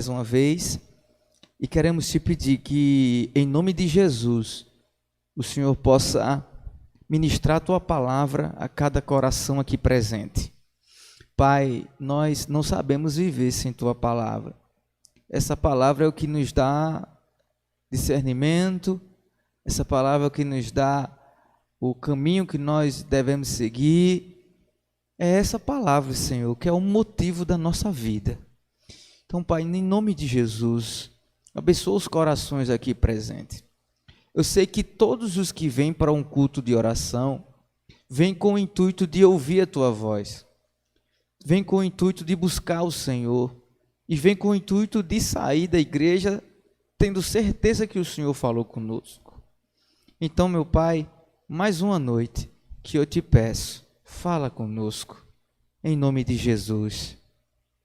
mais uma vez e queremos te pedir que, em nome de Jesus, o Senhor possa ministrar a tua palavra a cada coração aqui presente. Pai, nós não sabemos viver sem tua palavra. Essa palavra é o que nos dá discernimento, essa palavra é o que nos dá o caminho que nós devemos seguir. É essa palavra, Senhor, que é o motivo da nossa vida. Então, Pai, em nome de Jesus, abençoa os corações aqui presentes. Eu sei que todos os que vêm para um culto de oração, vêm com o intuito de ouvir a tua voz, vêm com o intuito de buscar o Senhor, e vêm com o intuito de sair da igreja tendo certeza que o Senhor falou conosco. Então, meu Pai, mais uma noite que eu te peço, fala conosco, em nome de Jesus.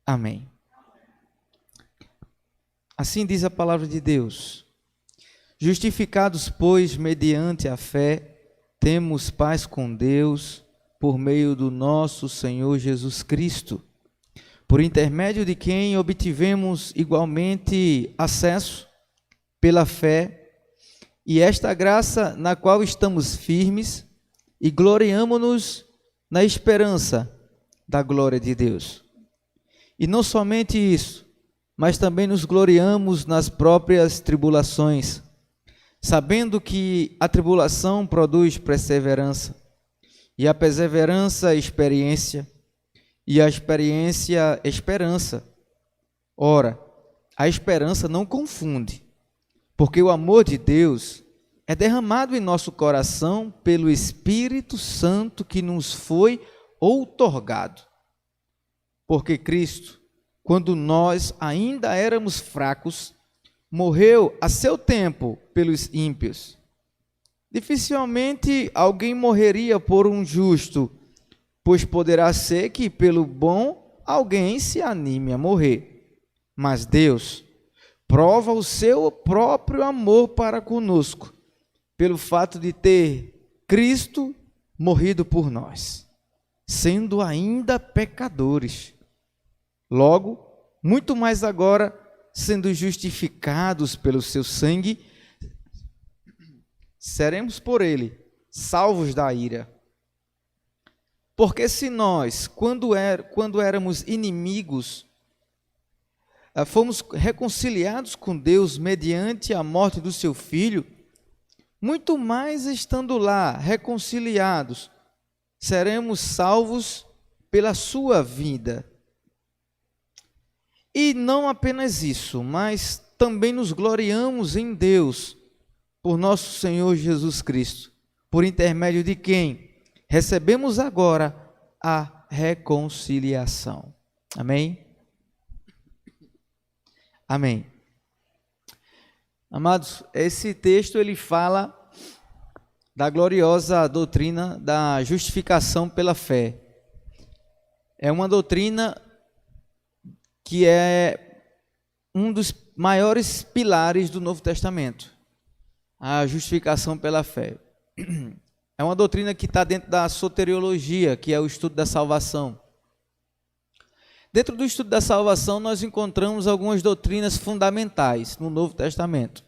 Amém. Assim diz a palavra de Deus: justificados, pois, mediante a fé, temos paz com Deus, por meio do nosso Senhor Jesus Cristo, por intermédio de quem obtivemos igualmente acesso pela fé, e esta graça na qual estamos firmes e gloriamo-nos na esperança da glória de Deus. E não somente isso, mas também nos gloriamos nas próprias tribulações, sabendo que a tribulação produz perseverança, e a perseverança, experiência, e a experiência, esperança. Ora, a esperança não confunde, porque o amor de Deus é derramado em nosso coração pelo Espírito Santo que nos foi outorgado. Porque Cristo, quando nós ainda éramos fracos, morreu a seu tempo pelos ímpios. Dificilmente alguém morreria por um justo, pois poderá ser que pelo bom alguém se anime a morrer. Mas Deus prova o seu próprio amor para conosco, pelo fato de ter Cristo morrido por nós, sendo ainda pecadores. Logo, muito mais agora, sendo justificados pelo seu sangue, seremos por ele salvos da ira. Porque se nós, quando éramos inimigos, fomos reconciliados com Deus mediante a morte do seu Filho, muito mais estando lá reconciliados, seremos salvos pela sua vida. E não apenas isso, mas também nos gloriamos em Deus, por nosso Senhor Jesus Cristo, por intermédio de quem recebemos agora a reconciliação. Amém? Amém. Amados, esse texto ele fala da gloriosa doutrina da justificação pela fé. É uma doutrina que é um dos maiores pilares do Novo Testamento, a justificação pela fé. É uma doutrina que está dentro da soteriologia, que é o estudo da salvação. Dentro do estudo da salvação, nós encontramos algumas doutrinas fundamentais no Novo Testamento.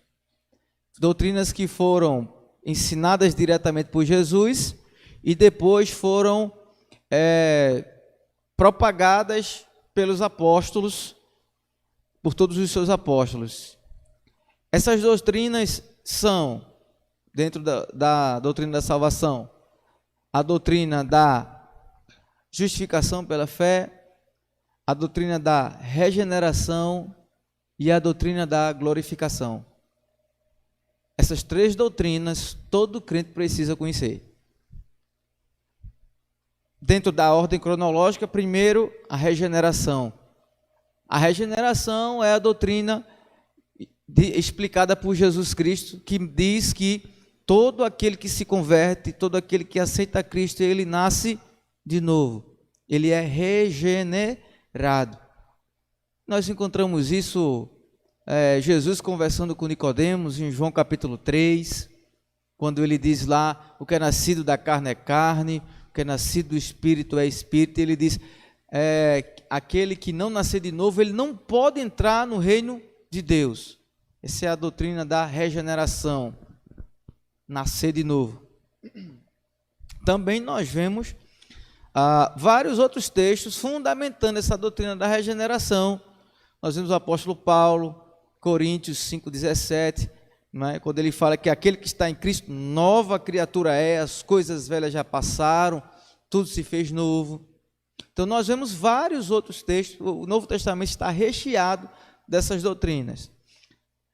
Doutrinas que foram ensinadas diretamente por Jesus e depois foram propagadas pelos apóstolos, por todos os seus apóstolos. Essas doutrinas são, dentro da doutrina da salvação, a doutrina da justificação pela fé, a doutrina da regeneração e a doutrina da glorificação. Essas três doutrinas todo crente precisa conhecer. Dentro da ordem cronológica, primeiro a regeneração. A regeneração é a doutrina explicada por Jesus Cristo, que diz que todo aquele que se converte, todo aquele que aceita Cristo, ele nasce de novo. Ele é regenerado. Nós encontramos isso, Jesus conversando com Nicodemos em João capítulo 3, quando ele diz lá, o que é nascido da carne é carne, o que é nascido do Espírito é Espírito, e ele diz, aquele que não nascer de novo, ele não pode entrar no reino de Deus. Essa é a doutrina da regeneração, nascer de novo. Também nós vemos vários outros textos fundamentando essa doutrina da regeneração. Nós vemos o apóstolo Paulo, Coríntios 5,17, né, quando ele fala que aquele que está em Cristo, nova criatura é, as coisas velhas já passaram, tudo se fez novo. Então nós vemos vários outros textos, o Novo Testamento está recheado dessas doutrinas.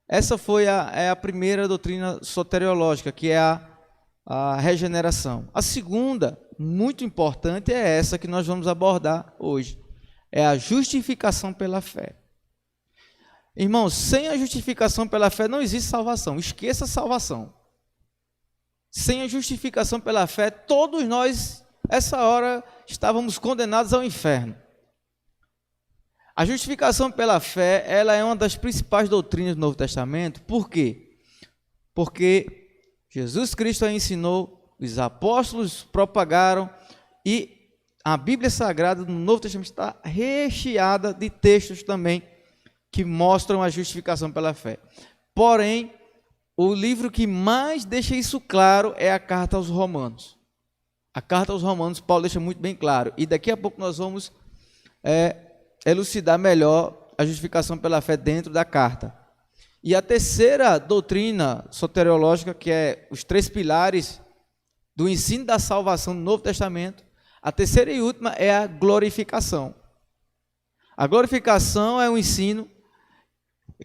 Essa foi a primeira doutrina soteriológica, que é a regeneração. A segunda, muito importante, é essa que nós vamos abordar hoje, é a justificação pela fé. Irmãos, sem a justificação pela fé não existe salvação, esqueça a salvação. Sem a justificação pela fé, todos nós, essa hora, estávamos condenados ao inferno. A justificação pela fé, ela é uma das principais doutrinas do Novo Testamento. Por quê? Porque Jesus Cristo a ensinou, os apóstolos propagaram e a Bíblia Sagrada no Novo Testamento está recheada de textos também que mostram a justificação pela fé. Porém, o livro que mais deixa isso claro é a Carta aos Romanos. A Carta aos Romanos, Paulo deixa muito bem claro. E daqui a pouco nós vamos elucidar melhor a justificação pela fé dentro da carta. E a terceira doutrina soteriológica, que é os 3 pilares do ensino da salvação do Novo Testamento, a terceira e última é a glorificação. A glorificação é um ensino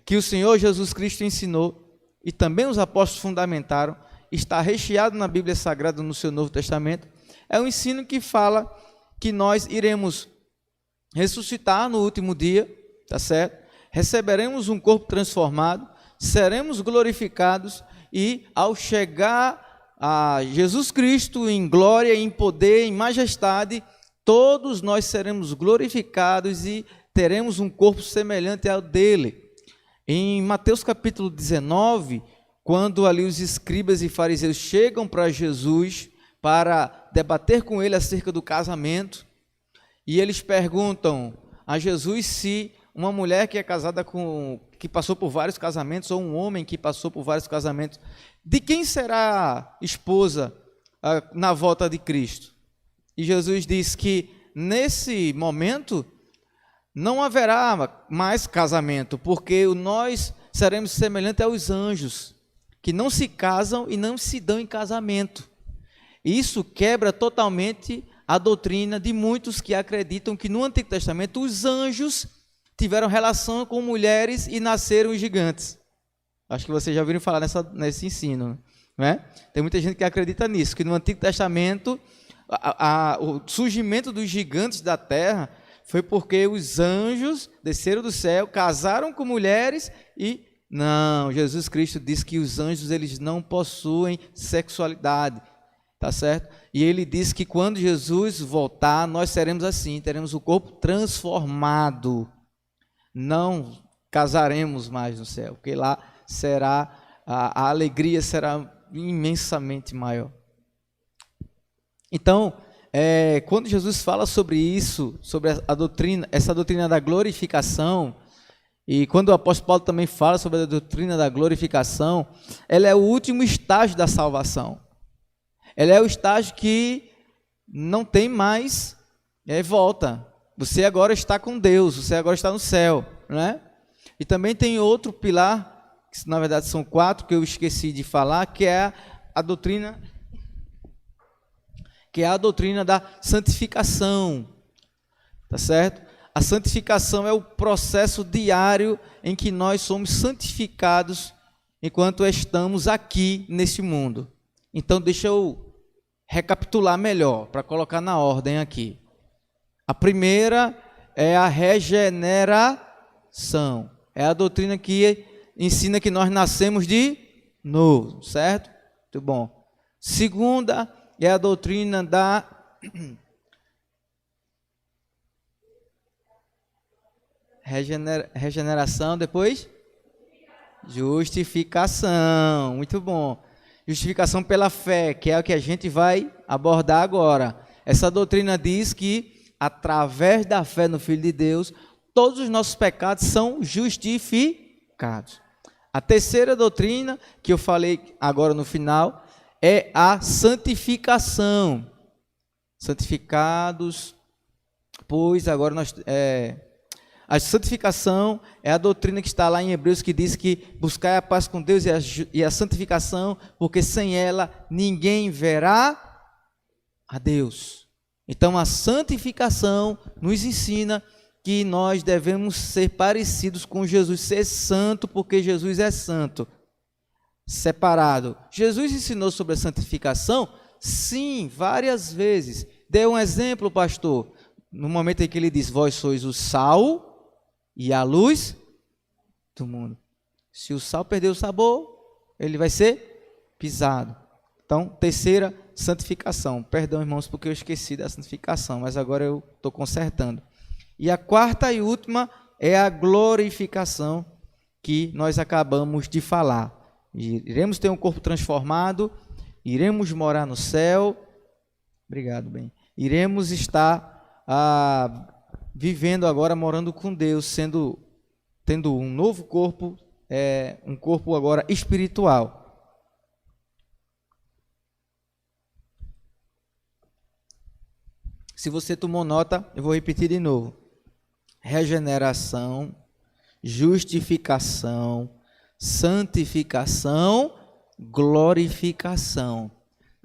que o Senhor Jesus Cristo ensinou e também os apóstolos fundamentaram, está recheado na Bíblia Sagrada no seu Novo Testamento. É um ensino que fala que nós iremos ressuscitar no último dia, tá certo? Receberemos um corpo transformado, seremos glorificados e ao chegar a Jesus Cristo em glória, em poder, em majestade, todos nós seremos glorificados e teremos um corpo semelhante ao dele. Em Mateus capítulo 19, quando ali os escribas e fariseus chegam para Jesus para debater com ele acerca do casamento, e eles perguntam a Jesus se uma mulher que é casada que passou por vários casamentos, ou um homem que passou por vários casamentos, de quem será esposa na volta de Cristo? E Jesus diz que nesse momento não haverá mais casamento, porque nós seremos semelhantes aos anjos, que não se casam e não se dão em casamento. Isso quebra totalmente a doutrina de muitos que acreditam que no Antigo Testamento os anjos tiveram relação com mulheres e nasceram gigantes. Acho que vocês já ouviram falar nesse ensino, né? Tem muita gente que acredita nisso, que no Antigo Testamento o surgimento dos gigantes da terra foi porque os anjos desceram do céu, casaram com mulheres e... Não, Jesus Cristo diz que os anjos eles não possuem sexualidade, tá certo? E ele diz que quando Jesus voltar, nós seremos assim, teremos o corpo transformado. Não casaremos mais no céu, porque lá será, a alegria será imensamente maior. Então, quando Jesus fala sobre isso, sobre a doutrina, essa doutrina da glorificação, e quando o apóstolo Paulo também fala sobre a doutrina da glorificação, ela é o último estágio da salvação. Ela é o estágio que não tem mais volta. Você agora está com Deus, você agora está no céu, né? E também tem outro pilar, que na verdade são 4 que eu esqueci de falar, que é a doutrina da santificação, tá certo? A santificação é o processo diário em que nós somos santificados enquanto estamos aqui neste mundo. Então, deixa eu recapitular melhor, para colocar na ordem aqui. A primeira é a regeneração. É a doutrina que ensina que nós nascemos de novo, certo? Muito bom. Segunda é a doutrina da regeneração, depois justificação. Muito bom. Justificação pela fé, que é o que a gente vai abordar agora. Essa doutrina diz que através da fé no Filho de Deus, todos os nossos pecados são justificados. A terceira doutrina, que eu falei agora no final, é a santificação. Santificados, pois agora a santificação é a doutrina que está lá em Hebreus, que diz que buscar a paz com Deus e a santificação, porque sem ela ninguém verá a Deus. Então a santificação nos ensina que nós devemos ser parecidos com Jesus, ser santo, porque Jesus é santo, separado. Jesus ensinou sobre a santificação? Sim, várias vezes. Dê um exemplo, pastor, no momento em que ele diz: vós sois o sal e a luz do mundo. Se o sal perder o sabor, ele vai ser pisado. Então, terceira, santificação. Perdão, irmãos, porque eu esqueci da santificação, mas agora eu estou consertando. E a quarta e última é a glorificação, que nós acabamos de falar. Iremos ter um corpo transformado, iremos morar no céu. Obrigado, bem. Iremos estar vivendo agora, morando com Deus, tendo um novo corpo, um corpo agora espiritual. Se você tomou nota, eu vou repetir de novo. Regeneração, justificação, santificação, glorificação.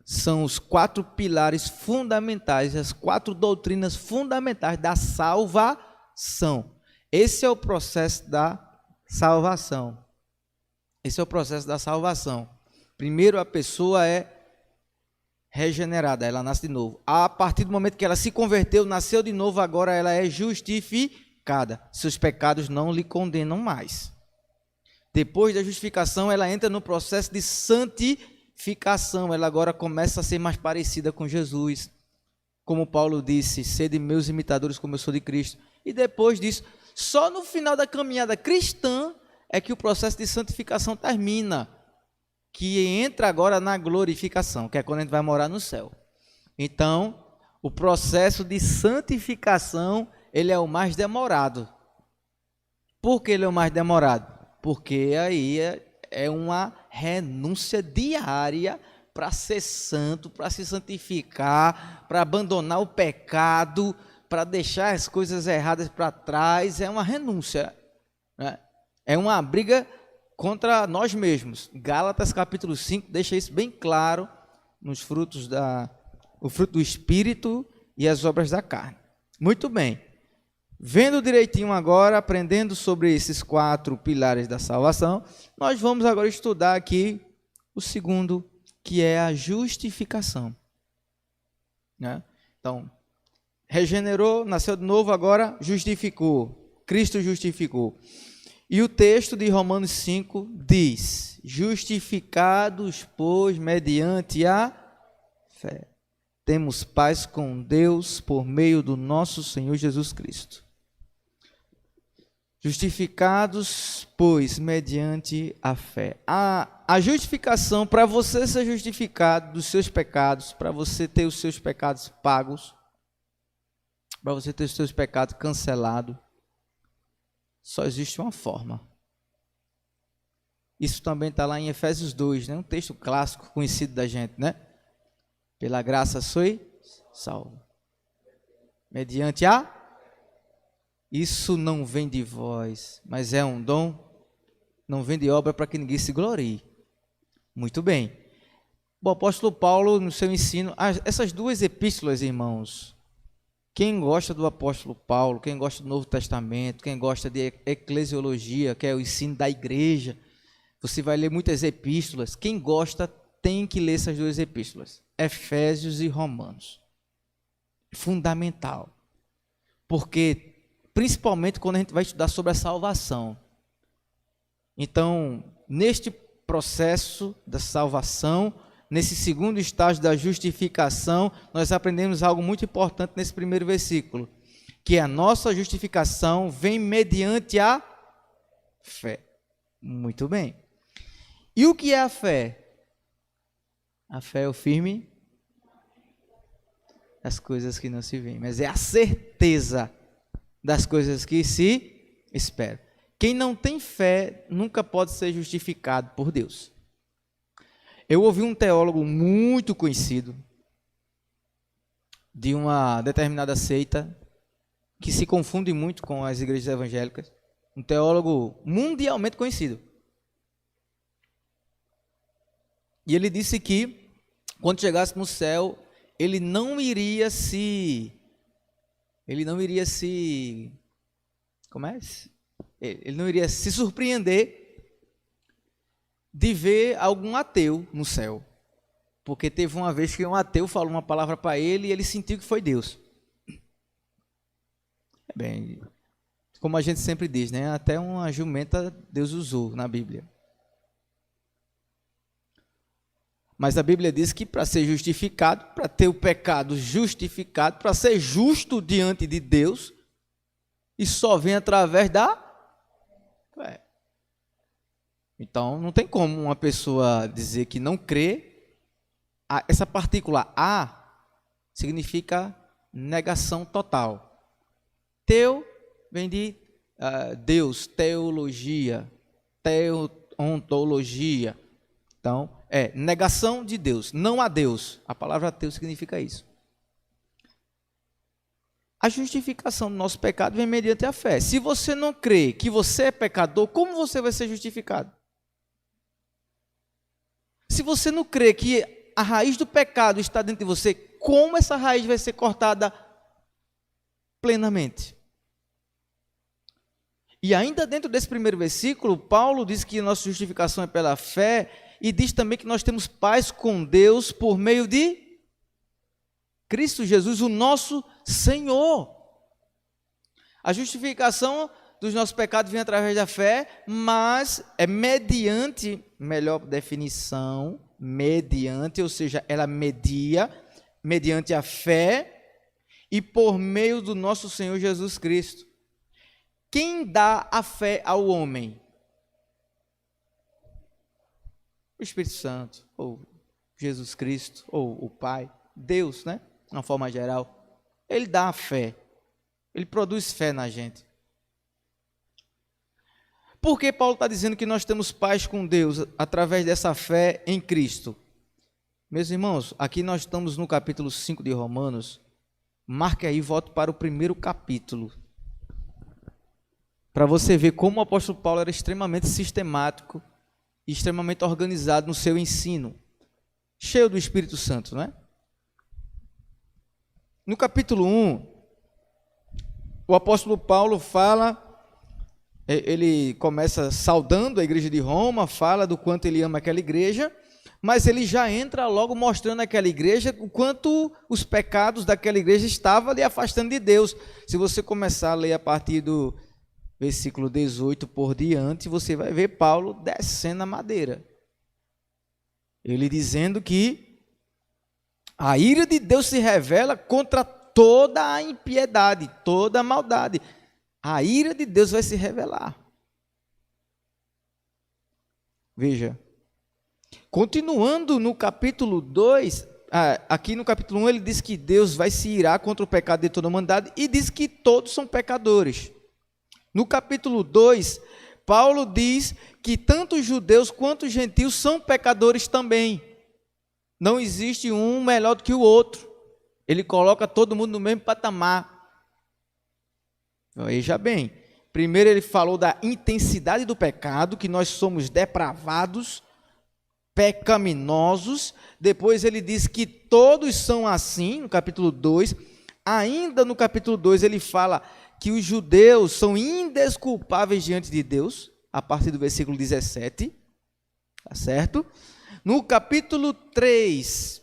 São os 4 pilares fundamentais, as 4 doutrinas fundamentais da salvação. Esse é o processo da salvação. Esse é o processo da salvação. Primeiro, a pessoa é regenerada, ela nasce de novo. A partir do momento que ela se converteu, nasceu de novo, agora ela é justificada. Seus pecados não lhe condenam mais. Depois da justificação, ela entra no processo de santificação. Ela agora começa a ser mais parecida com Jesus. Como Paulo disse: sede meus imitadores como eu sou de Cristo. E depois disso, só no final da caminhada cristã é que o processo de santificação termina, que entra agora na glorificação, que é quando a gente vai morar no céu. Então, o processo de santificação, ele é o mais demorado. Por que ele é o mais demorado? Porque aí é uma renúncia diária para ser santo, para se santificar, para abandonar o pecado, para deixar as coisas erradas para trás. É uma renúncia, né? É uma briga contra nós mesmos. Gálatas capítulo 5 deixa isso bem claro nos frutos o fruto do Espírito e as obras da carne. Muito bem. Vendo direitinho agora, aprendendo sobre esses 4 pilares da salvação, nós vamos agora estudar aqui o segundo, que é a justificação, né? Então, regenerou, nasceu de novo, agora justificou. Cristo justificou. E o texto de Romanos 5 diz: justificados, pois, mediante a fé, temos paz com Deus por meio do nosso Senhor Jesus Cristo. Justificados, pois, mediante a fé. A justificação, para você ser justificado dos seus pecados, para você ter os seus pecados pagos, para você ter os seus pecados cancelados, só existe uma forma. Isso também está lá em Efésios 2, né? Um texto clássico, conhecido da gente, né? Pela graça sois salvo. Mediante a... Isso não vem de vós, mas é um dom. Não vem de obra para que ninguém se glorie. Muito bem. O apóstolo Paulo, no seu ensino, essas 2 epístolas, irmãos, quem gosta do apóstolo Paulo, quem gosta do Novo Testamento, quem gosta de eclesiologia, que é o ensino da igreja, você vai ler muitas epístolas. Quem gosta tem que ler essas 2 epístolas, Efésios e Romanos. Fundamental. Porque, principalmente quando a gente vai estudar sobre a salvação. Então, neste processo da salvação, nesse segundo estágio da justificação, nós aprendemos algo muito importante nesse primeiro versículo, que a nossa justificação vem mediante a fé. Muito bem. E o que é a fé? A fé é o firme das coisas que não se veem, mas é a certeza das coisas que se esperam. Quem não tem fé nunca pode ser justificado por Deus. Eu ouvi um teólogo muito conhecido de uma determinada seita que se confunde muito com as igrejas evangélicas, um teólogo mundialmente conhecido. E ele disse que quando chegasse no céu, ele não iria se surpreender de ver algum ateu no céu. Porque teve uma vez que um ateu falou uma palavra para ele e ele sentiu que foi Deus. Bem, como a gente sempre diz, né? Até uma jumenta Deus usou na Bíblia. Mas a Bíblia diz que para ser justificado, para ter o pecado justificado, para ser justo diante de Deus, e só vem através da fé. Então, não tem como uma pessoa dizer que não crê. Essa partícula A significa negação total. Teu vem de Deus, teologia, teontologia. Então, negação de Deus, não a Deus. A palavra ateu significa isso. A justificação do nosso pecado vem mediante a fé. Se você não crê que você é pecador, como você vai ser justificado? Se você não crê que a raiz do pecado está dentro de você, como essa raiz vai ser cortada plenamente? E ainda dentro desse primeiro versículo, Paulo diz que a nossa justificação é pela fé, e diz também que nós temos paz com Deus por meio de Cristo Jesus, o nosso Senhor. A justificação dos nossos pecados vem através da fé, mas é mediante, melhor definição, mediante, ou seja, ela media, mediante a fé e por meio do nosso Senhor Jesus Cristo. Quem dá a fé ao homem? O Espírito Santo, ou Jesus Cristo, ou o Pai, Deus, né? De uma forma geral. Ele dá a fé. Ele produz fé na gente. Por que Paulo está dizendo que nós temos paz com Deus através dessa fé em Cristo? Meus irmãos, aqui nós estamos no capítulo 5 de Romanos. Marque aí, volte para o primeiro capítulo. Para você ver como o apóstolo Paulo era extremamente sistemático e extremamente organizado no seu ensino. Cheio do Espírito Santo, né? No capítulo 1, o apóstolo Paulo fala, ele começa saudando a igreja de Roma, fala do quanto ele ama aquela igreja, mas ele já entra logo mostrando àquela igreja o quanto os pecados daquela igreja estavam lhe afastando de Deus. Se você começar a ler a partir do versículo 18 por diante, você vai ver Paulo descendo a madeira. Ele dizendo que a ira de Deus se revela contra toda a impiedade, toda a maldade. A ira de Deus vai se revelar. Veja. Continuando no capítulo 2, aqui no capítulo 1 ele diz que Deus vai se irar contra o pecado de toda a humanidade e diz que todos são pecadores. No capítulo 2, Paulo diz que tanto os judeus quanto os gentios são pecadores também. Não existe um melhor do que o outro. Ele coloca todo mundo no mesmo patamar. Veja bem, primeiro ele falou da intensidade do pecado, que nós somos depravados, pecaminosos. Depois ele diz que todos são assim, no capítulo 2. Ainda no capítulo 2 ele fala que os judeus são indesculpáveis diante de Deus, a partir do versículo 17, tá certo? No capítulo 3,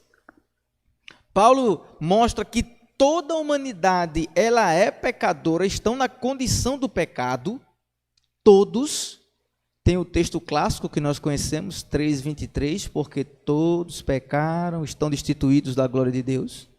Paulo mostra que toda a humanidade, ela é pecadora, estão na condição do pecado, todos. Tem o texto clássico que nós conhecemos, 3:23, porque todos pecaram, estão destituídos da glória de Deus.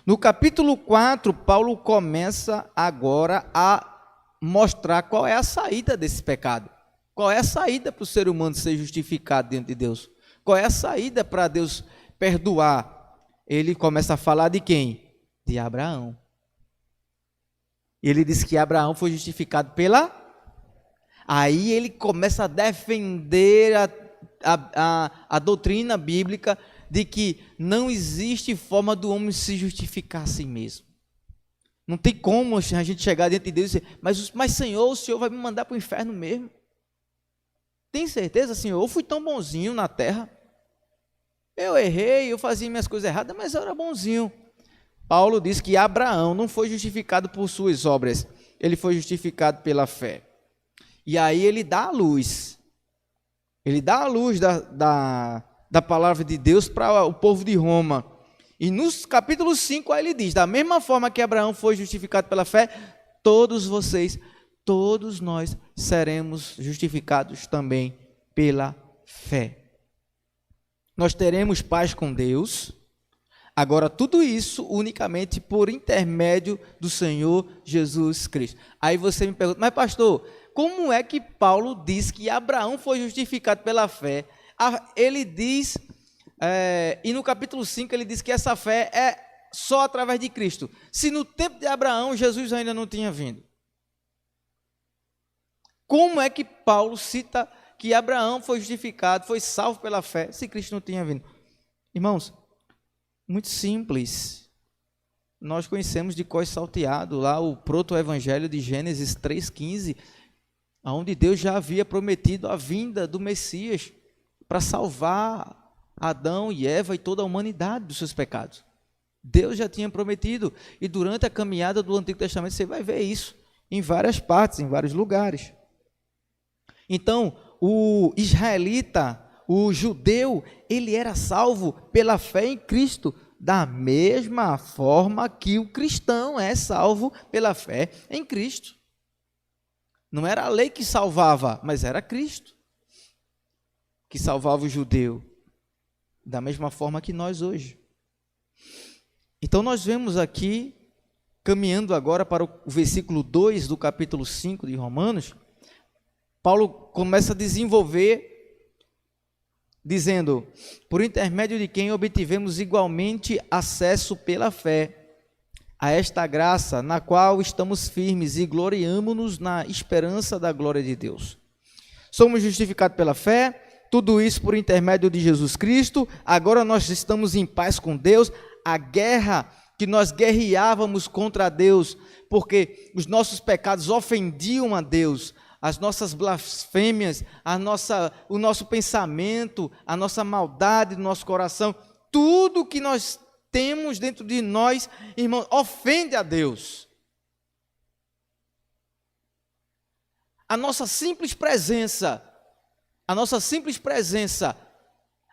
No capítulo 4, Paulo começa agora a mostrar qual é a saída desse pecado. Qual é a saída para o ser humano ser justificado diante de Deus? Qual é a saída para Deus perdoar ele começa a falar de quem? De Abraão. Ele diz que Abraão foi justificado pela... Aí ele começa a defender a doutrina bíblica de que não existe forma do homem se justificar a si mesmo. Não tem como a gente chegar diante de Deus e dizer, mas Senhor, o Senhor vai me mandar para o inferno mesmo? Tem certeza, Senhor? Eu fui tão bonzinho na terra. Eu errei, eu fazia minhas coisas erradas, mas eu era bonzinho. Paulo diz que Abraão não foi justificado por suas obras, ele foi justificado pela fé. E aí ele dá a luz. Ele dá a luz da palavra de Deus para o povo de Roma. E no capítulo 5 aí ele diz, da mesma forma que Abraão foi justificado pela fé, todos vocês, todos nós seremos justificados também pela fé. Nós teremos paz com Deus. Agora, tudo isso unicamente por intermédio do Senhor Jesus Cristo. Aí você me pergunta, mas pastor, como é que Paulo diz que Abraão foi justificado pela fé? Ele diz, e no capítulo 5 ele diz que essa fé é só através de Cristo. Se no tempo de Abraão Jesus ainda não tinha vindo. Como é que Paulo cita que Abraão foi justificado, foi salvo pela fé, se Cristo não tinha vindo? Irmãos, muito simples. Nós conhecemos de cós salteado lá o proto-evangelho de Gênesis 3,15, onde Deus já havia prometido a vinda do Messias para salvar Adão e Eva e toda a humanidade dos seus pecados. Deus já tinha prometido, e durante a caminhada do Antigo Testamento você vai ver isso em várias partes, em vários lugares. Então, o israelita, o judeu, ele era salvo pela fé em Cristo, da mesma forma que o cristão é salvo pela fé em Cristo. Não era a lei que salvava, mas era Cristo que salvava o judeu, da mesma forma que nós hoje. Então nós vemos aqui, caminhando agora para o versículo 2 do capítulo 5 de Romanos, Paulo começa a desenvolver, dizendo, por intermédio de quem obtivemos igualmente acesso pela fé a esta graça, na qual estamos firmes e gloriamo-nos na esperança da glória de Deus. Somos justificados pela fé, tudo isso por intermédio de Jesus Cristo. Agora nós estamos em paz com Deus. A guerra que nós guerreávamos contra Deus, porque os nossos pecados ofendiam a Deus, as nossas blasfêmias, o nosso pensamento, a nossa maldade do nosso coração, tudo que nós temos dentro de nós, irmão, ofende a Deus. A nossa simples presença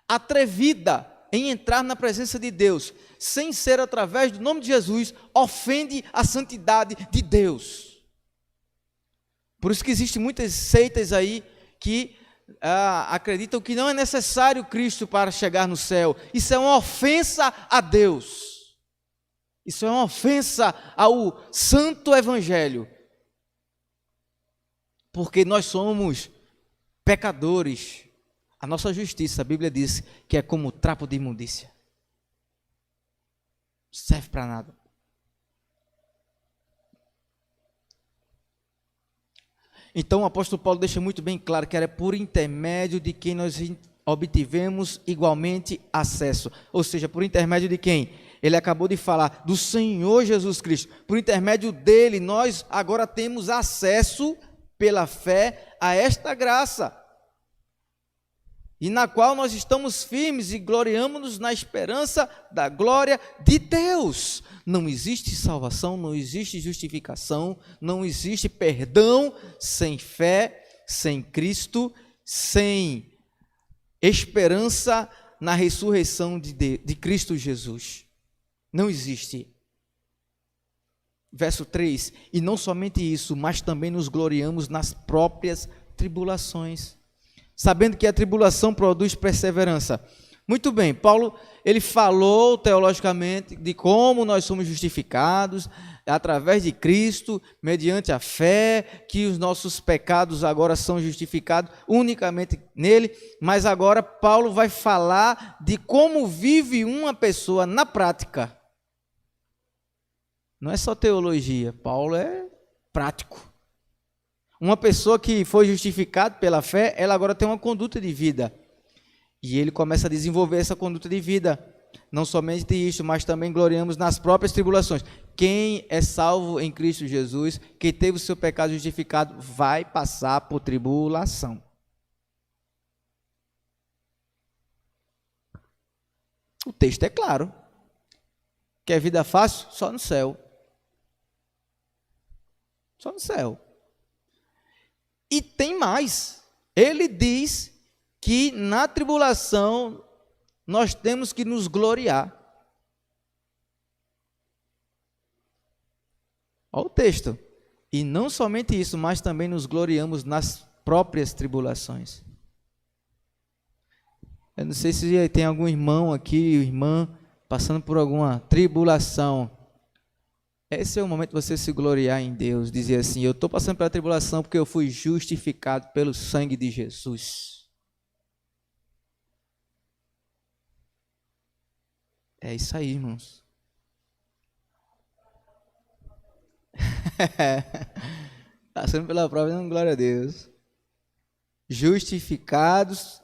atrevida em entrar na presença de Deus, sem ser através do nome de Jesus, ofende a santidade de Deus. Por isso que existem muitas seitas aí que acreditam que não é necessário Cristo para chegar no céu. Isso é uma ofensa a Deus. Isso é uma ofensa ao santo evangelho. Porque nós somos pecadores. A nossa justiça, a Bíblia diz que é como trapo de imundícia. Não serve para nada. Então o apóstolo Paulo deixa muito bem claro que era por intermédio de quem nós obtivemos igualmente acesso. Ou seja, por intermédio de quem? Ele acabou de falar do Senhor Jesus Cristo. Por intermédio dele, nós agora temos acesso pela fé a esta graça, e na qual nós estamos firmes e gloriamo-nos na esperança da glória de Deus. Não existe salvação, não existe justificação, não existe perdão sem fé, sem Cristo, sem esperança na ressurreição de Cristo Jesus. Não existe. Verso 3, e não somente isso, mas também nos gloriamos nas próprias tribulações, sabendo que a tribulação produz perseverança, Muito bem, Paulo, ele falou teologicamente de como nós somos justificados através de Cristo, mediante a fé, que os nossos pecados agora são justificados unicamente nele, mas agora Paulo vai falar de como vive uma pessoa na prática. Não é só teologia, Paulo é prático. Uma pessoa que foi justificada pela fé, ela agora tem uma conduta de vida. E ele começa a desenvolver essa conduta de vida. Não somente isto, mas também gloriamos nas próprias tribulações. Quem é salvo em Cristo Jesus, quem teve o seu pecado justificado, vai passar por tribulação. O texto é claro. Quer vida fácil? Só no céu. Só no céu. E tem mais. Ele diz que na tribulação nós temos que nos gloriar. Olha o texto. E não somente isso, mas também nos gloriamos nas próprias tribulações. Eu não sei se tem algum irmão aqui, irmã, passando por alguma tribulação. Esse é o momento de você se gloriar em Deus, dizer assim: eu estou passando pela tribulação porque eu fui justificado pelo sangue de Jesus. É isso aí, irmãos. Passando pela prova, dando glória a Deus. Justificados,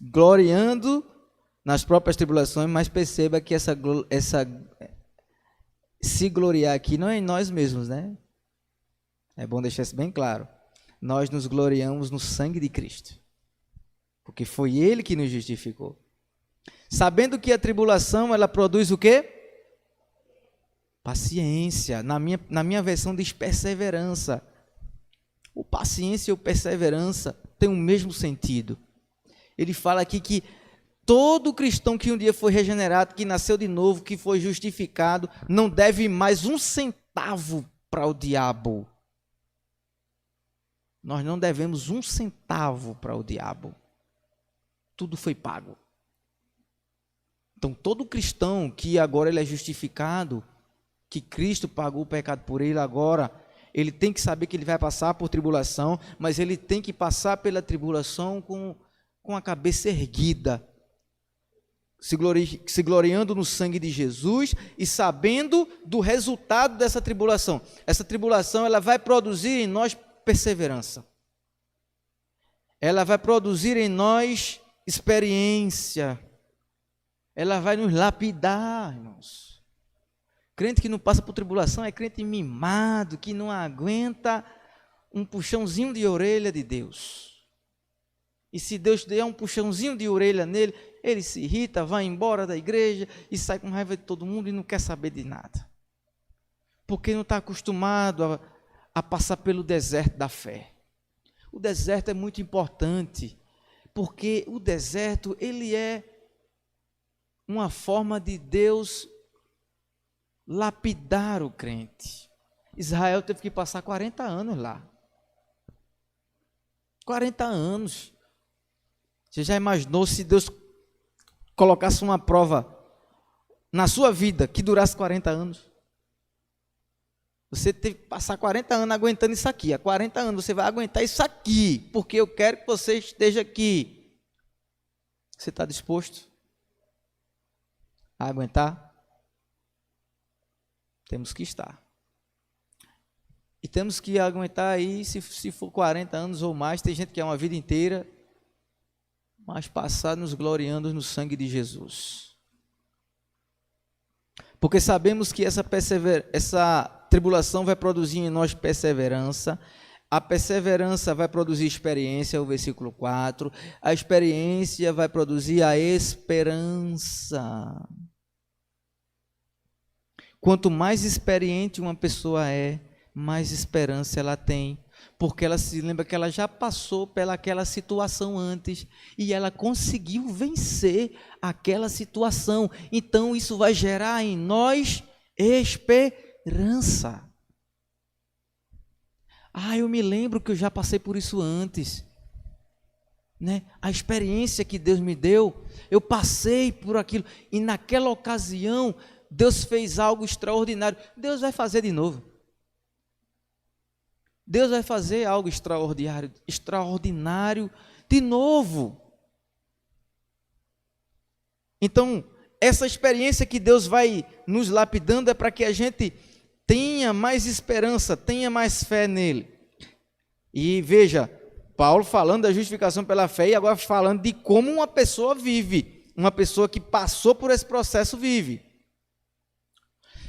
gloriando nas próprias tribulações, mas perceba que essa se gloriar aqui não é em nós mesmos, né? É bom deixar isso bem claro. Nós nos gloriamos no sangue de Cristo, porque foi Ele que nos justificou. Sabendo que a tribulação, ela produz o quê? Paciência. Na minha versão diz perseverança. O paciência e o perseverança têm o mesmo sentido. Ele fala aqui que todo cristão que um dia foi regenerado, que nasceu de novo, que foi justificado, não deve mais um centavo para o diabo. Nós não devemos um centavo para o diabo. Tudo foi pago. Então, todo cristão que agora ele é justificado, que Cristo pagou o pecado por ele agora, ele tem que saber que ele vai passar por tribulação, mas ele tem que passar pela tribulação com a cabeça erguida, se gloriando no sangue de Jesus e sabendo do resultado dessa tribulação. Essa tribulação, ela vai produzir em nós perseverança. Ela vai produzir em nós experiência. Ela vai nos lapidar, irmãos. Crente que não passa por tribulação é crente mimado, que não aguenta um puxãozinho de orelha de Deus. E se Deus der um puxãozinho de orelha nele, ele se irrita, vai embora da igreja e sai com raiva de todo mundo e não quer saber de nada. Porque não está acostumado a passar pelo deserto da fé. O deserto é muito importante, porque o deserto, ele é uma forma de Deus lapidar o crente. Israel teve que passar 40 anos lá. 40 anos. Você já imaginou se Deus colocasse uma prova na sua vida que durasse 40 anos? Você teve que passar 40 anos aguentando isso aqui. Há 40 anos você vai aguentar isso aqui, porque eu quero que você esteja aqui. Você está disposto a aguentar? Temos que estar. E temos que aguentar aí, se for 40 anos ou mais, tem gente que é uma vida inteira, mas passar nos gloriando no sangue de Jesus. Porque sabemos que essa tribulação vai produzir em nós perseverança, a perseverança vai produzir experiência, o versículo 4, a experiência vai produzir a esperança. Quanto mais experiente uma pessoa é, mais esperança ela tem, porque ela se lembra que ela já passou pelaquela situação antes e ela conseguiu vencer aquela situação. Então isso vai gerar em nós esperança. Eu me lembro que eu já passei por isso antes. né? A experiência que Deus me deu, eu passei por aquilo, e naquela ocasião, Deus fez algo extraordinário. Deus vai fazer de novo. Deus vai fazer algo extraordinário de novo. Então, essa experiência que Deus vai nos lapidando é para que a gente tenha mais esperança, tenha mais fé nele. E veja, Paulo falando da justificação pela fé e agora falando de como uma pessoa vive, uma pessoa que passou por esse processo vive.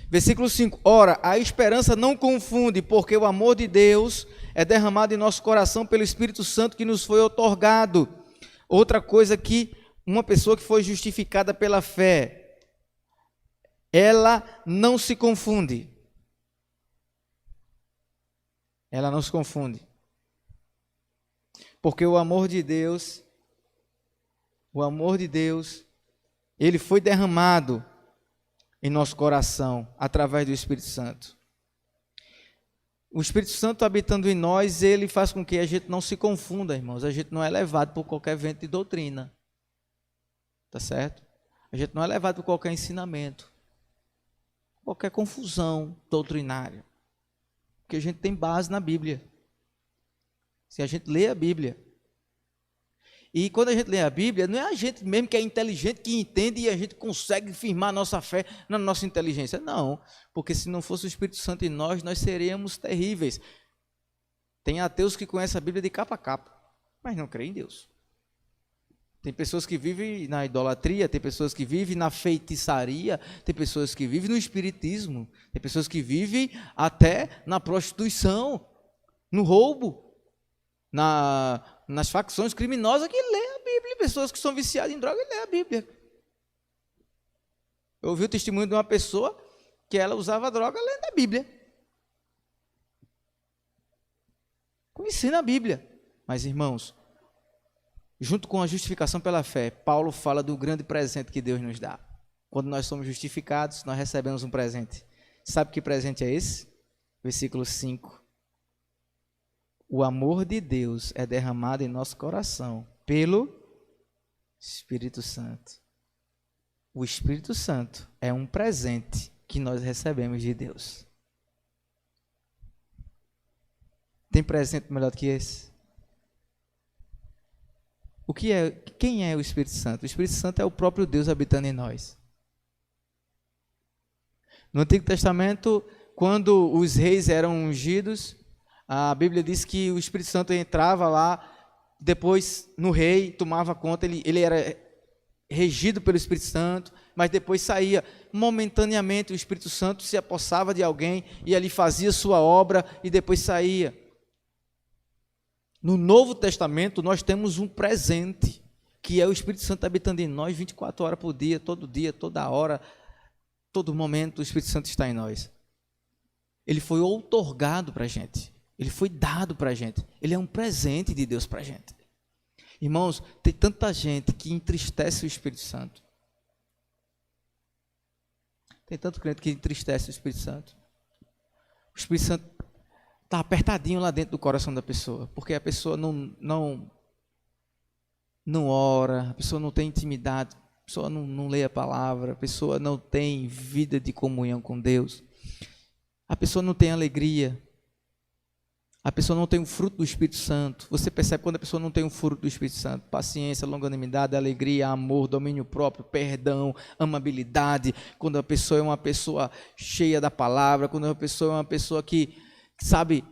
Versículo 5, ora, a esperança não confunde, porque o amor de Deus é derramado em nosso coração pelo Espírito Santo que nos foi outorgado. Outra coisa que uma pessoa que foi justificada pela fé, ela não se confunde. Ela não se confunde. Porque o amor de Deus, ele foi derramado em nosso coração, através do Espírito Santo. O Espírito Santo habitando em nós, ele faz com que a gente não se confunda, irmãos. A gente não é levado por qualquer vento de doutrina. Tá certo? A gente não é levado por qualquer ensinamento, qualquer confusão doutrinária. Porque a gente tem base na Bíblia. Se a gente lê a Bíblia. E quando a gente lê a Bíblia, não é a gente mesmo que é inteligente, que entende e a gente consegue firmar a nossa fé na nossa inteligência. Não, porque se não fosse o Espírito Santo em nós, nós seríamos terríveis. Tem ateus que conhecem a Bíblia de capa a capa, mas não creem em Deus. Tem pessoas que vivem na idolatria, tem pessoas que vivem na feitiçaria, tem pessoas que vivem no espiritismo, tem pessoas que vivem até na prostituição, no roubo, nas facções criminosas que lê a Bíblia, pessoas que são viciadas em droga e lê a Bíblia. Eu ouvi o testemunho de uma pessoa que ela usava droga lendo a Bíblia. Conheci na Bíblia. Mas, irmãos, junto com a justificação pela fé, Paulo fala do grande presente que Deus nos dá. Quando nós somos justificados, nós recebemos um presente. Sabe que presente é esse? Versículo 5. O amor de Deus é derramado em nosso coração pelo Espírito Santo. O Espírito Santo é um presente que nós recebemos de Deus. Tem presente melhor do que esse? Quem é o Espírito Santo? O Espírito Santo é o próprio Deus habitando em nós. No Antigo Testamento, quando os reis eram ungidos, a Bíblia diz que o Espírito Santo entrava lá, depois no rei, tomava conta, ele era regido pelo Espírito Santo, mas depois saía. Momentaneamente o Espírito Santo se apossava de alguém e ali fazia sua obra e depois saía. No Novo Testamento nós temos um presente, que é o Espírito Santo habitando em nós 24 horas por dia, toda hora, todo momento o Espírito Santo está em nós. Ele foi outorgado para a gente. Ele foi dado para a gente. Ele é um presente de Deus para a gente. Irmãos, tem tanta gente que entristece o Espírito Santo. Tem tanto crente que entristece o Espírito Santo. O Espírito Santo está apertadinho lá dentro do coração da pessoa. Porque a pessoa não ora, a pessoa não tem intimidade, a pessoa não lê a palavra, a pessoa não tem vida de comunhão com Deus. A pessoa não tem alegria. A pessoa não tem o fruto do Espírito Santo. Você percebe quando a pessoa não tem o fruto do Espírito Santo: paciência, longanimidade, alegria, amor, domínio próprio, perdão, amabilidade. Quando a pessoa é uma pessoa cheia da palavra, quando a pessoa é uma pessoa que sabe,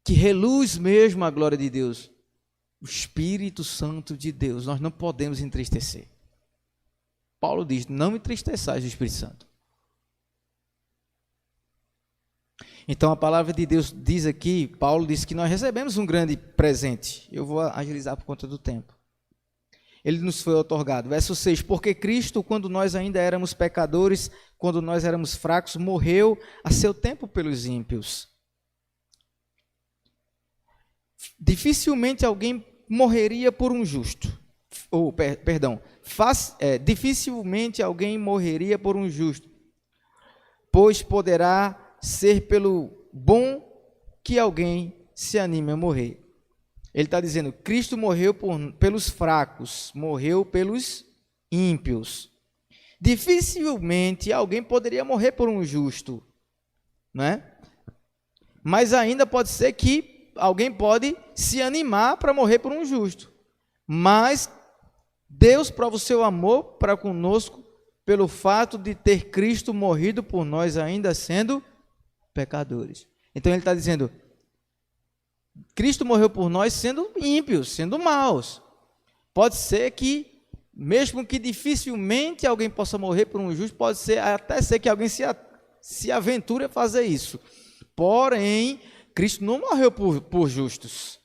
que reluz mesmo a glória de Deus. O Espírito Santo de Deus, nós não podemos entristecer. Paulo diz: não entristeçais o Espírito Santo. Então a palavra de Deus diz aqui, Paulo diz que nós recebemos um grande presente. Eu vou agilizar por conta do tempo. Ele nos foi outorgado. Verso 6, porque Cristo, quando nós ainda éramos pecadores, quando nós éramos fracos, morreu a seu tempo pelos ímpios. Dificilmente alguém morreria por um justo. Dificilmente alguém morreria por um justo, pois poderá ser pelo bom que alguém se anime a morrer. Ele está dizendo, Cristo morreu pelos fracos, morreu pelos ímpios. Dificilmente alguém poderia morrer por um justo, né? Mas ainda pode ser que alguém pode se animar para morrer por um justo. Mas Deus prova o seu amor para conosco pelo fato de ter Cristo morrido por nós ainda sendo pecadores. Então ele está dizendo, Cristo morreu por nós sendo ímpios, sendo maus. Pode ser que, mesmo que dificilmente alguém possa morrer por um justo, pode ser, até ser que alguém se aventure a fazer isso. Porém, Cristo não morreu por justos.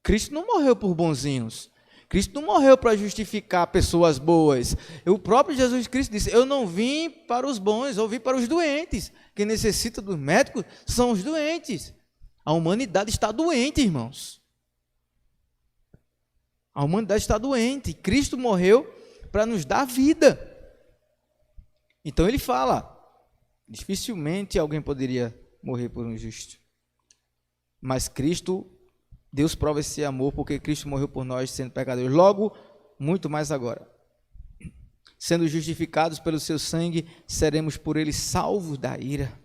Cristo não morreu por bonzinhos. Cristo não morreu para justificar pessoas boas. O próprio Jesus Cristo disse, eu não vim para os bons, eu vim para os doentes. Quem necessita dos médicos são os doentes. A humanidade está doente, irmãos. A humanidade está doente. Cristo morreu para nos dar vida. Então ele fala, dificilmente alguém poderia morrer por um justo. Mas Cristo, Deus prova esse amor porque Cristo morreu por nós sendo pecadores. Logo, muito mais agora. Sendo justificados pelo seu sangue, seremos por ele salvos da ira.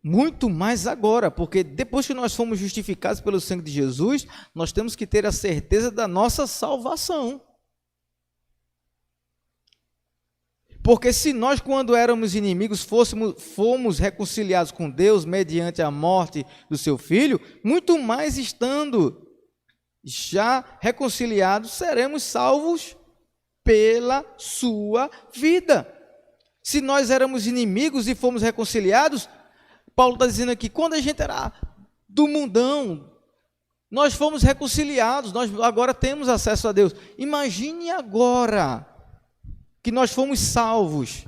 Muito mais agora, porque depois que nós fomos justificados pelo sangue de Jesus, nós temos que ter a certeza da nossa salvação. Porque se nós, quando éramos inimigos, fomos reconciliados com Deus mediante a morte do seu Filho, muito mais estando já reconciliados, seremos salvos pela sua vida. Se nós éramos inimigos e fomos reconciliados, Paulo está dizendo aqui, quando a gente era do mundão, nós fomos reconciliados, nós agora temos acesso a Deus. Imagine agora que nós fomos salvos.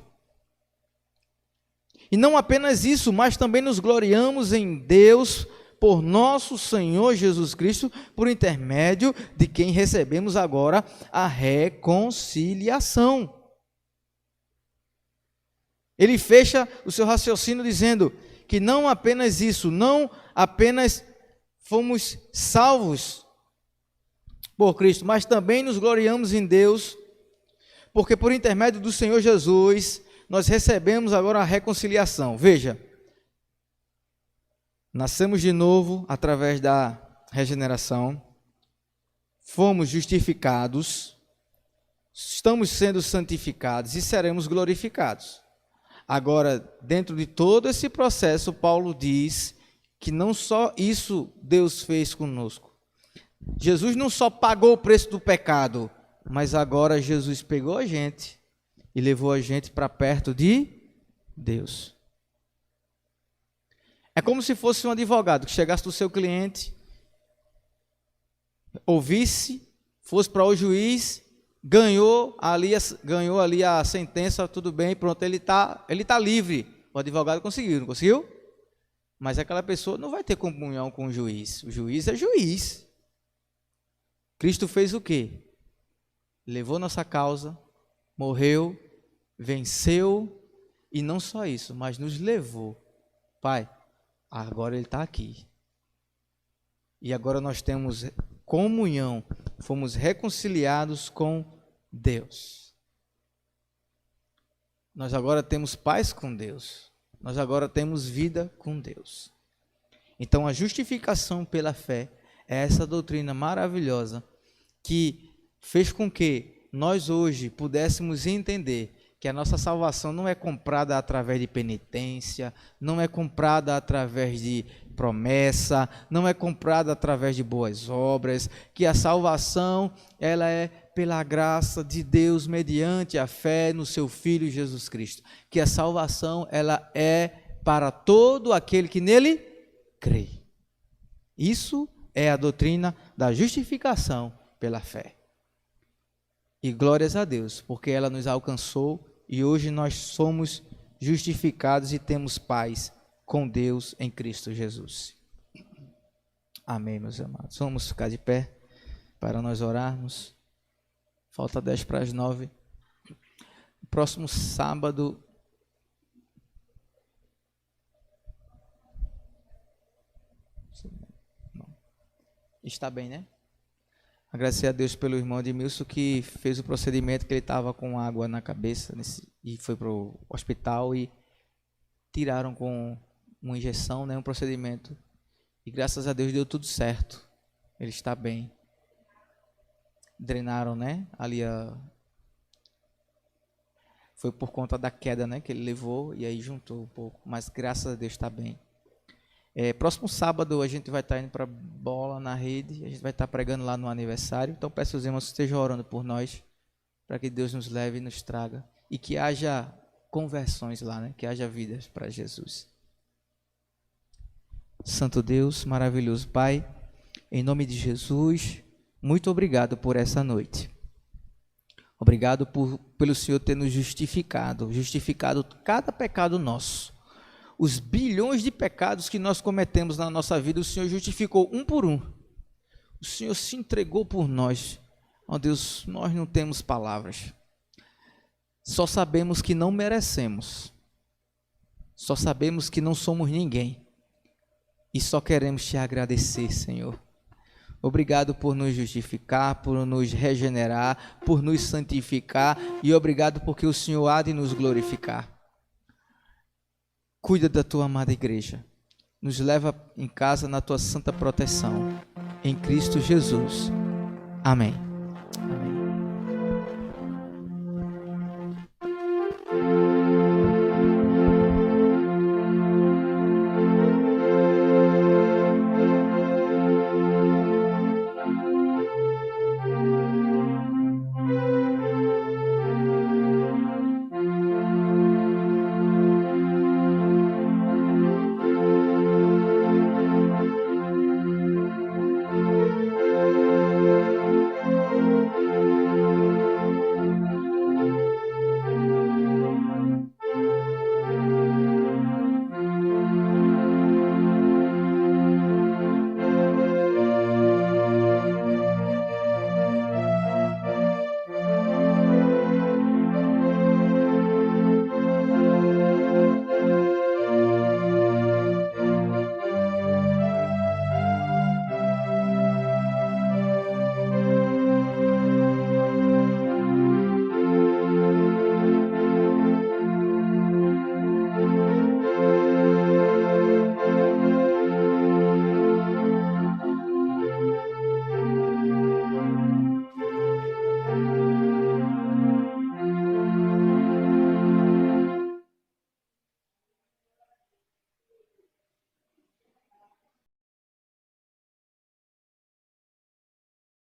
E não apenas isso, mas também nos gloriamos em Deus por nosso Senhor Jesus Cristo, por intermédio de quem recebemos agora a reconciliação. Ele fecha o seu raciocínio dizendo que não apenas isso, não apenas fomos salvos por Cristo, mas também nos gloriamos em Deus, porque por intermédio do Senhor Jesus, nós recebemos agora a reconciliação. Veja, nascemos de novo através da regeneração, fomos justificados, estamos sendo santificados e seremos glorificados. Agora, dentro de todo esse processo, Paulo diz que não só isso Deus fez conosco. Jesus não só pagou o preço do pecado, mas agora Jesus pegou a gente e levou a gente para perto de Deus. É como se fosse um advogado que chegasse do seu cliente, ouvisse, fosse para o juiz, ganhou ali a sentença, tudo bem, pronto, ele tá livre. O advogado conseguiu, não conseguiu? Mas aquela pessoa não vai ter comunhão com o juiz. O juiz é juiz. Cristo fez o quê? Levou nossa causa, morreu, venceu, e não só isso, mas nos levou. Pai, agora ele está aqui. E agora nós temos comunhão, fomos reconciliados com Deus. Nós agora temos paz com Deus. Nós agora temos vida com Deus. Então a justificação pela fé é essa doutrina maravilhosa que fez com que nós hoje pudéssemos entender que a nossa salvação não é comprada através de penitência, não é comprada através de promessa, não é comprada através de boas obras, que a salvação ela é pela graça de Deus mediante a fé no seu Filho Jesus Cristo, que a salvação ela é para todo aquele que nele crê. Isso é a doutrina da justificação pela fé. E glórias a Deus, porque ela nos alcançou e hoje nós somos justificados e temos paz com Deus em Cristo Jesus. Amém, meus amados. Vamos ficar de pé para nós orarmos. Falta 10 para as 9. Próximo sábado, Está bem, né? Agradecer a Deus pelo irmão Edmilson que fez o procedimento, que ele estava com água na cabeça e foi para o hospital e tiraram com uma injeção, né, um procedimento. E graças a Deus deu tudo certo. Ele está bem. Drenaram, né? Foi por conta da queda, né, que ele levou e aí juntou um pouco. Mas graças a Deus está bem. Próximo sábado a gente vai estar indo para Bola na Rede. A gente vai estar pregando lá no aniversário. Então peço aos irmãos que estejam orando por nós, para que Deus nos leve e nos traga. E que haja conversões lá, né? Que haja vidas para Jesus. Santo Deus, maravilhoso Pai, em nome de Jesus, muito obrigado por essa noite. Obrigado pelo Senhor ter nos justificado cada pecado nosso. Os bilhões de pecados que nós cometemos na nossa vida, o Senhor justificou um por um. O Senhor se entregou por nós. Ó Deus, nós não temos palavras. Só sabemos que não merecemos. Só sabemos que não somos ninguém. E só queremos te agradecer, Senhor. Obrigado por nos justificar, por nos regenerar, por nos santificar. E obrigado porque o Senhor há de nos glorificar. Cuida da tua amada igreja. Nos leva em casa na tua santa proteção. Em Cristo Jesus. Amém.